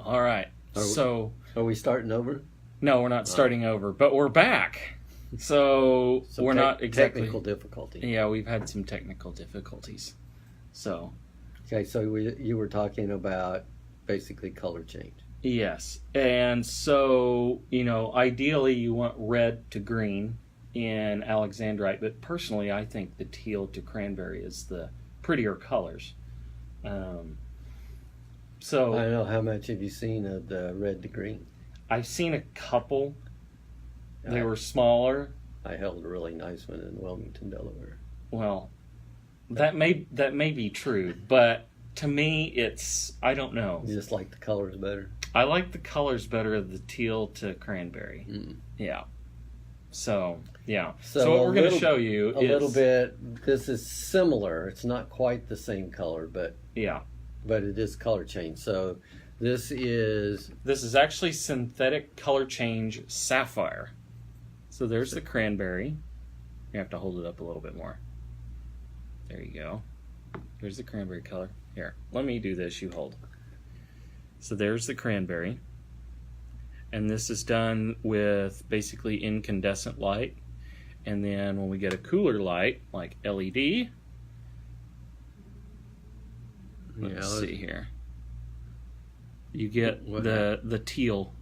All right. Are we starting over? No, we're not starting over, but we're back. So we're not exactly technical difficulty. Yeah, we've had some technical difficulties. So okay, so you were talking about basically color change. Yes, and so ideally you want red to green in alexandrite, but personally I think the teal to cranberry is the prettier colors. So I don't know, how much have you seen of the red to green? I've seen a couple. They were smaller. I held a really nice one in Wilmington, Delaware. Well, that may be true, but to me I don't know. You just like the colors better? I like the colors better of the teal to cranberry. Yeah. So, yeah. So what we're going to show you is... a little bit, this is similar. It's not quite the same color, but it is color change. So this is actually synthetic color change sapphire. So there's the cranberry. You have to hold it up a little bit more. There you go. There's the cranberry color. Here, let me do this. You hold. So there's the cranberry. And this is done with basically incandescent light. And then when we get a cooler light, like LED, let's see here. You get the teal.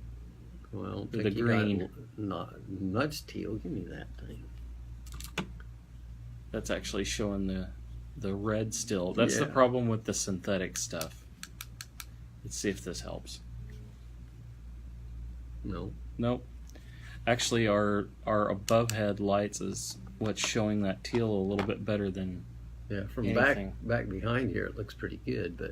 Well, the green. Not much teal. Give me that thing. That's actually showing the red still. That's the problem with the synthetic stuff. Let's see if this helps. No. Nope. Actually, our above head lights is what's showing that teal a little bit better than from anything. back behind here it looks pretty good, but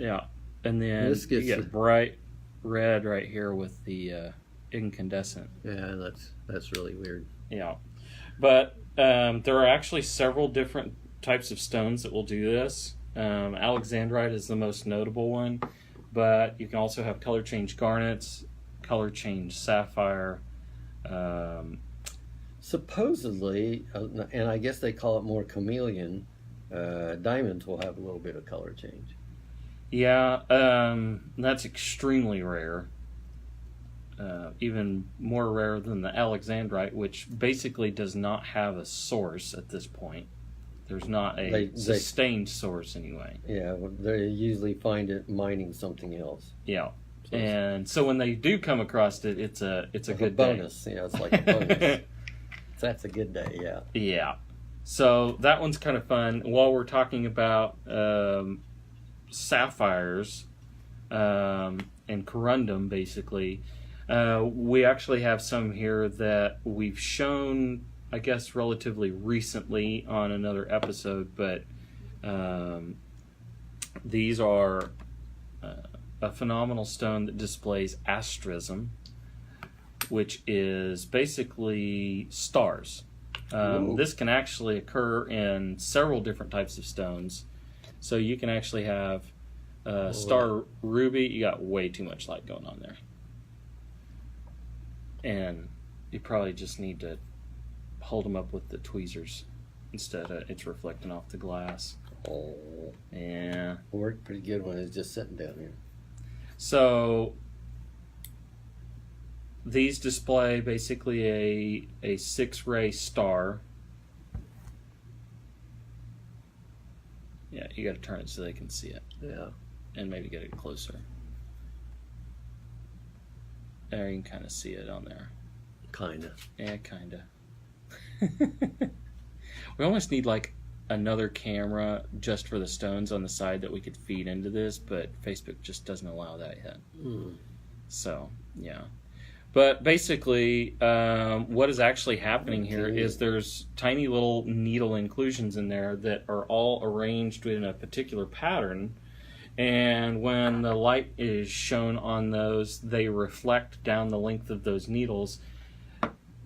and then this gets you get bright red right here with the incandescent. Yeah, that's really weird. Yeah, but there are actually several different types of stones that will do this. Alexandrite is the most notable one, but you can also have color change garnets, color change sapphire. Supposedly, and I guess they call it more chameleon, diamonds will have a little bit of color change. Yeah, that's extremely rare. Even more rare than the alexandrite, which basically does not have a source at this point. There's not a sustained source anyway. Yeah, they usually find it mining something else. Yeah. And so when they do come across it, it's a good bonus. day. Yeah, it's like a bonus. That's a good day, yeah. Yeah. So that one's kind of fun. While we're talking about sapphires and corundum, basically, we actually have some here that we've shown, I guess, relatively recently on another episode, but these are a phenomenal stone that displays asterism, which is basically stars. This can actually occur in several different types of stones. So you can actually have star ruby. You got way too much light going on there. And you probably just need to hold them up with the tweezers instead of it's reflecting off the glass. Oh. Yeah. It worked pretty good when it's just sitting down here. So these display basically a 6-ray star. Yeah, you got to turn it so they can see it. Yeah. And maybe get it closer. There, you can kind of see it on there. Kinda. Yeah, kinda. We almost need like another camera just for the stones on the side that we could feed into this, but Facebook just doesn't allow that yet. So, yeah. But basically, what is actually happening here is there's tiny little needle inclusions in there that are all arranged in a particular pattern. And when the light is shown on those, they reflect down the length of those needles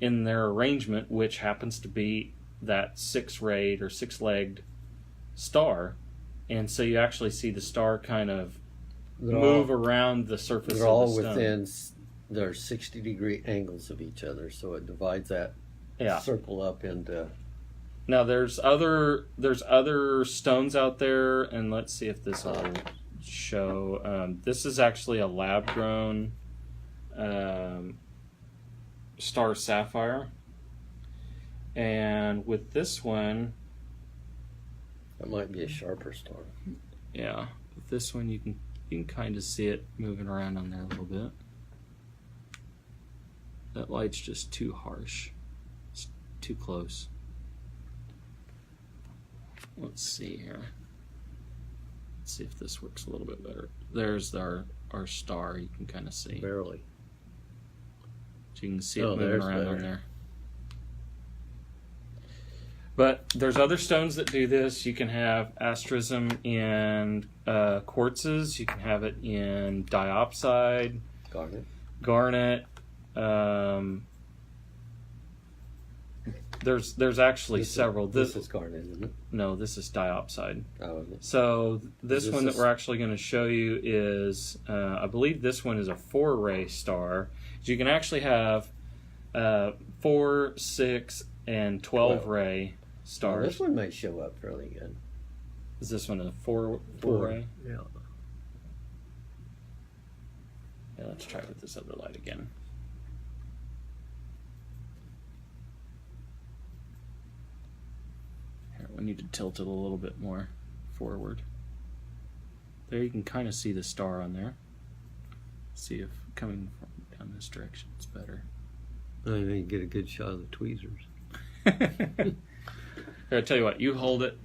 in their arrangement, which happens to be that 6-rayed or 6-legged star. And so you actually see the star kind of move around the surface of the stone. They're all within, they're 60-degree angles of each other, so it divides that circle up into... Now there's other stones out there, and let's see if this will show. This is actually a lab-grown star sapphire. And with this one... That might be a sharper star. Yeah. With this one, you can kind of see it moving around on there a little bit. That light's just too harsh. It's too close. Let's see here. Let's see if this works a little bit better. There's our star. You can kind of see. Barely. So you can see it moving around on there. But there's other stones that do this. You can have asterism in quartzes. You can have it in diopside. Garnet. There's actually several. This is garnet, isn't it? No, this is diopside. Oh, is it? So this one that we're actually going to show you is, I believe this one is a 4-ray star. So you can actually have 4, 6, and 12 ray stars. This one may show up fairly good. Is this one a 4 ray? Yeah. Yeah, let's try with this other light again. Here, we need to tilt it a little bit more forward. There you can kind of see the star on there. See if coming from down this direction it's better. I mean, you get a good shot of the tweezers. Here, I tell you what, you hold it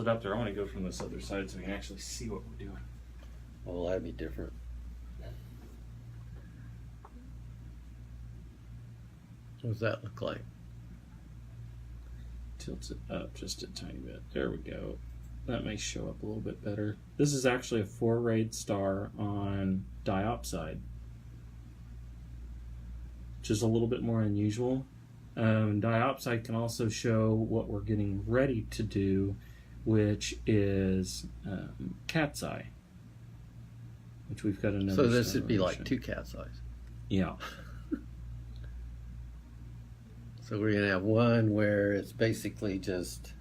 up there. I want to go from this other side so we can actually see what we're doing. Well, that'd be different. What does that look like? Tilts it up just a tiny bit. There we go. That may show up a little bit better. This is actually a 4-rayed star on diopside, which is a little bit more unusual. Diopside can also show what we're getting ready to do, which is cat's eye, which we've got another. So this would be like 2 cat's eyes. Yeah. So we're going to have one where it's basically just,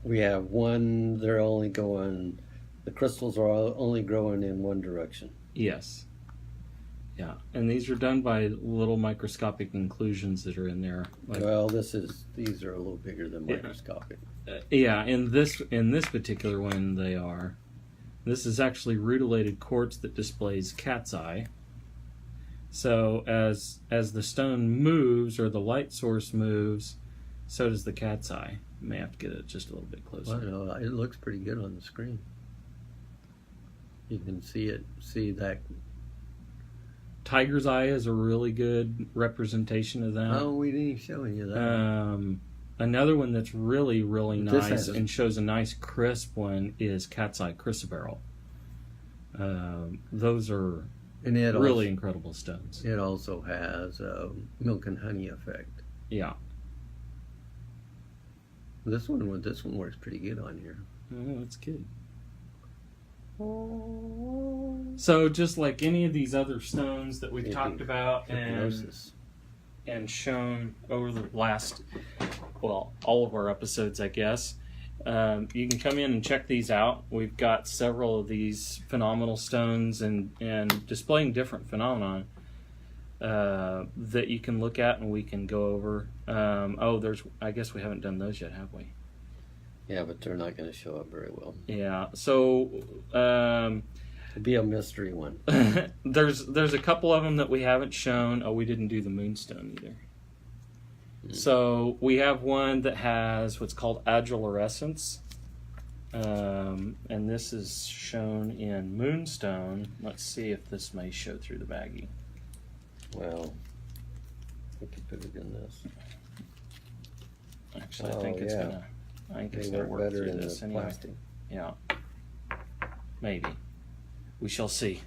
we have one, they're only going, the crystals are only growing in one direction. Yes. Yeah, and these are done by little microscopic inclusions that are in there. Like, well, these are a little bigger than microscopic. Yeah, in this particular one they are. This is actually rutilated quartz that displays cat's eye. So as the stone moves or the light source moves, so does the cat's eye. You may have to get it just a little bit closer. Well, no, it looks pretty good on the screen. You can see that. Tiger's eye is a really good representation of that. Oh, we didn't even show any of that. Another one that's really, really nice and shows a nice crisp one is cat's eye chrysoberyl. Those are really incredible stones. It also has a milk and honey effect. Yeah. This one works pretty good on here. Oh, that's good. So just like any of these other stones that we've talked about and shown over the last, well, all of our episodes, I guess, you can come in and check these out. We've got several of these phenomenal stones and displaying different phenomenon that you can look at and we can go over. I guess we haven't done those yet, have we? Yeah, but they're not going to show up very well. Yeah, so it'll be a mystery one. there's a couple of them that we haven't shown. Oh, we didn't do the moonstone either. So we have one that has what's called agilurescence, and this is shown in moonstone. Let's see if this may show through the baggie. Well, we could put it in this. Actually, I think it's gonna work through this anyway. Plastic. Yeah, maybe. We shall see.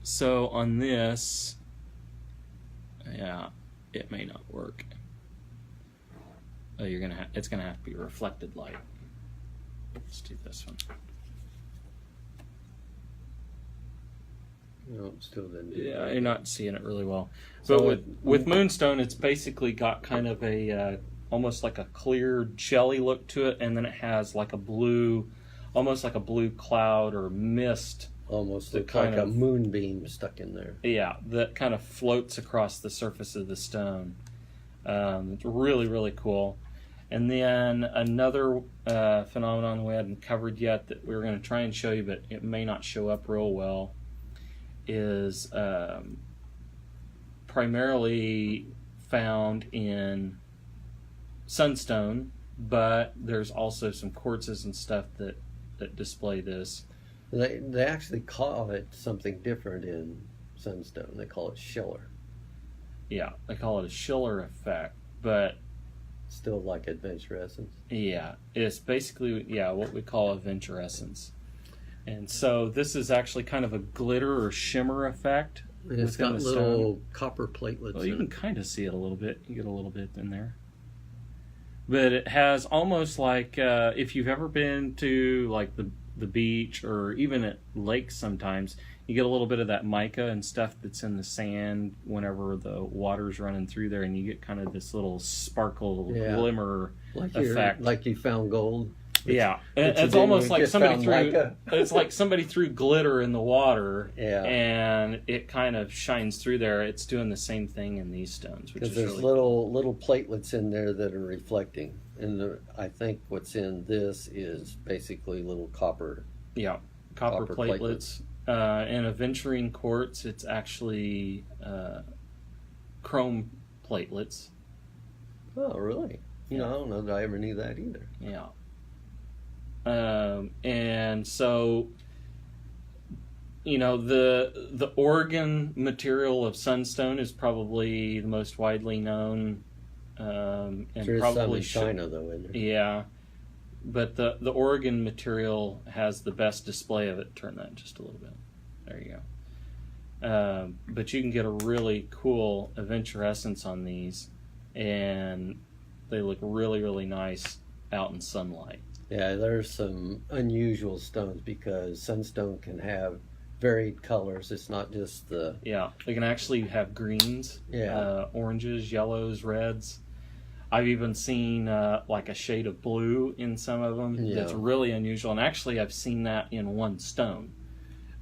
So on this, yeah, it may not work. Oh, it's gonna have to be reflected light. Let's do this one. No, still didn't. Yeah, you're not seeing it really well. But with moonstone, it's basically got kind of a almost like a clear jelly look to it, and then it has like a blue almost like a blue cloud or mist. Almost looks like a moonbeam stuck in there. Yeah, that kind of floats across the surface of the stone. It's really, really cool. And then another phenomenon we hadn't covered yet that we were going to try and show you, but it may not show up real well, is primarily found in sunstone, but there's also some quartzes and stuff that display this. They actually call it something different in sunstone. They call it Schiller. Yeah, they call it a Schiller effect, but still like adventurescence. Yeah, it's basically what we call adventurescence. And so this is actually kind of a glitter or shimmer effect. It's got little copper platelets. Well, you can kind of see it a little bit. You get a little bit in there. But it has almost like if you've ever been to like the beach or even at lakes sometimes, you get a little bit of that mica and stuff that's in the sand whenever the water's running through there, and you get kind of this little sparkle glimmer effect. Like you found gold. Yeah, it's almost like somebody threw. It's like somebody threw glitter in the water, and it kind of shines through there. It's doing the same thing in these stones, which is there's really little platelets in there that are reflecting, and I think what's in this is basically little copper. Yeah, copper platelets. In aventurine quartz, it's actually chrome platelets. Oh, really? I don't know that I ever knew that either. Yeah. And so, the Oregon material of sunstone is probably the most widely known. And there's probably some in China, though, isn't there? Yeah. But the Oregon material has the best display of it. Turn that just a little bit. There you go. But you can get a really cool adventurescence on these, and they look really, really nice out in sunlight. Yeah, there's some unusual stones because sunstone can have varied colors. It's not just the... Yeah, they can actually have greens, oranges, yellows, reds. I've even seen like a shade of blue in some of them. That's really unusual. And actually, I've seen that in one stone.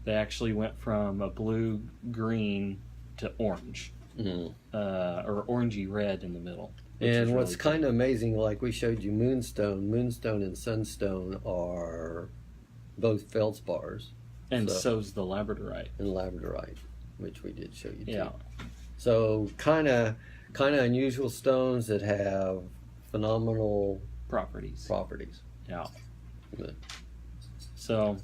They actually went from a blue-green to orange, or orangey red in the middle. And what's really kind of amazing, like we showed you moonstone and sunstone are both feldspars. And so's the labradorite. And labradorite, which we did show you too. Yeah. So kind of unusual stones that have phenomenal properties. Yeah. Good. So,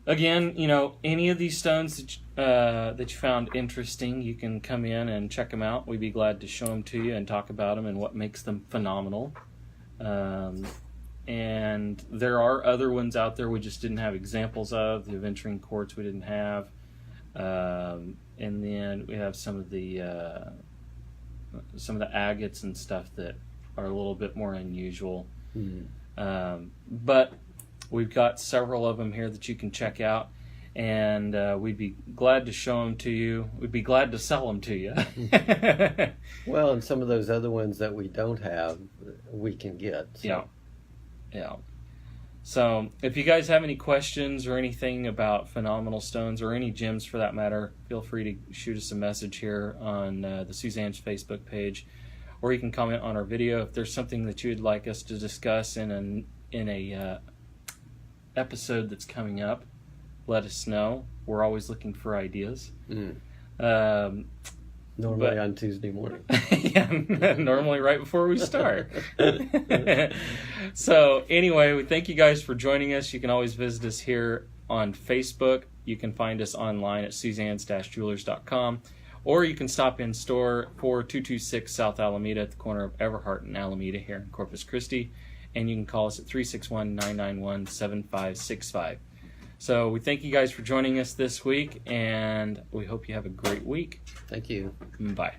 again, any of these stones that you found interesting, you can come in and check them out. We'd be glad to show them to you and talk about them and what makes them phenomenal. And there are other ones out there we just didn't have examples of. The aventurine quartz we didn't have. And then we have some of the agates and stuff that are a little bit more unusual. But we've got several of them here that you can check out, and we'd be glad to show them to you. We'd be glad to sell them to you. Well, and some of those other ones that we don't have, we can get. So. Yeah. So if you guys have any questions or anything about phenomenal stones or any gems for that matter, feel free to shoot us a message here on the Susann's Facebook page, or you can comment on our video. If there's something that you'd like us to discuss in a episode that's coming up, let us know. We're always looking for ideas. Normally on Tuesday morning. Yeah, normally right before we start. So anyway, we thank you guys for joining us. You can always visit us here on Facebook. You can find us online at susanns-jewelers.com, or you can stop in store 4226 South Alameda at the corner of Everhart and Alameda here in Corpus Christi, and you can call us at 361-991-7565. So we thank you guys for joining us this week, and we hope you have a great week. Thank you. Bye.